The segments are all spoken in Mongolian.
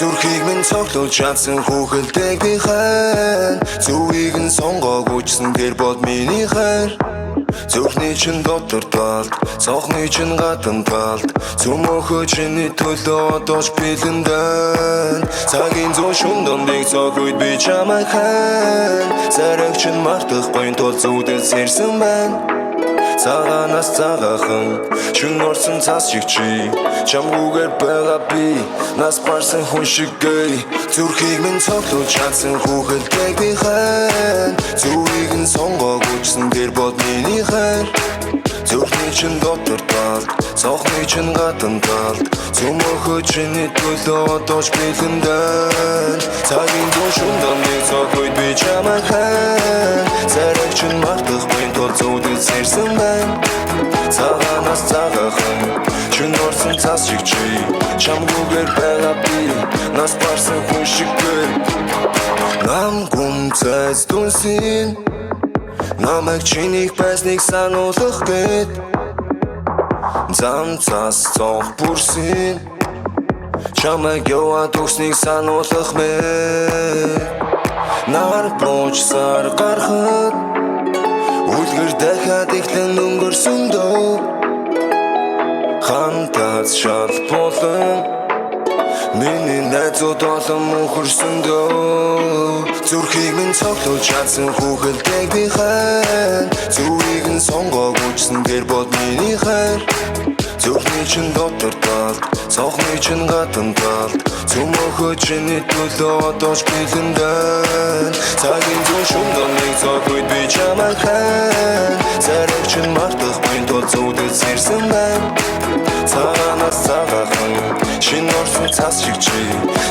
Зүрхийг минь цоглуулж чадсан хүүхэлдэг би хайн Зүвийг нь сонгоогүйчсэн тэр бод миний хайр Зүрхний чин дотор талд, цохны чин гадна талд Цөмөөхөө чиний төлөө одооч бэлэн дайн Цагийн зүүн шүн дондыг цогүйд би чамайг хайн Зараг чин мартахгүй тул зүудэл сэрсэн байна Цагаанаас цагаахан шүн орсон цас шиг чи Чамгүйгээр байгаа би нас барсан хүн шиг гэй Зүрхийг минь цоглуулж чадсан хүүхэлдэг би хайн Зүвийг нь сонгоогүйчсэн тэр бод миний хайр Зүрхний чин дотор талд, цохны чин гадна талд Цөмөөхөө чиний төлөө одооч бэлэн дайн Цагийн зүүн шүн дондыг цогүйд би чамайг хайн Зараг чин мартахгүй тул зүудэл сэрсэн байна Цагаанаас цагаахан шүн орсон цас шиг чи Чамгүйгээр байгаа би нас барсан хүн шиг гэй Нам гүн цайз дүнсин Намайг чинийх байсныг сануулах гээд Зам цас цонх бүрсэн Чамайг яваад өгснийг сануулах мэ Нар бууч сар гарахад Үлгэр дахиад эхлэн өнгөрсөн дөө Хантаз шал болон Миний найзууд олон мөнхөрсөн дөө Зүрхийг минь цоглуулж чадсан хүүхэлдэг би хайн Зүвийг нь сонгоогүйчсэн тэр бод миний хайр Зүрхний чин дотор талд, цохны чин гадна талд Цөмөөхөө чиний төлөө одооч бэлэн дайн Цагийн зүүн шүн дондыг цогүйд би чамайг хайн Зараг чин мартахгүй тул зүудэл сэрсэн байна Цагаанаас цагаахан шин орсон цас шиг чи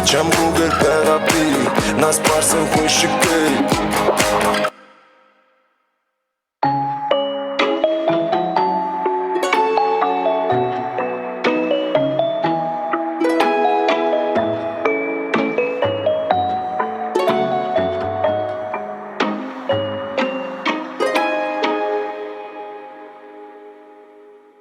Чамгүйгээр байгаа би нас барсан хүн шиг гэй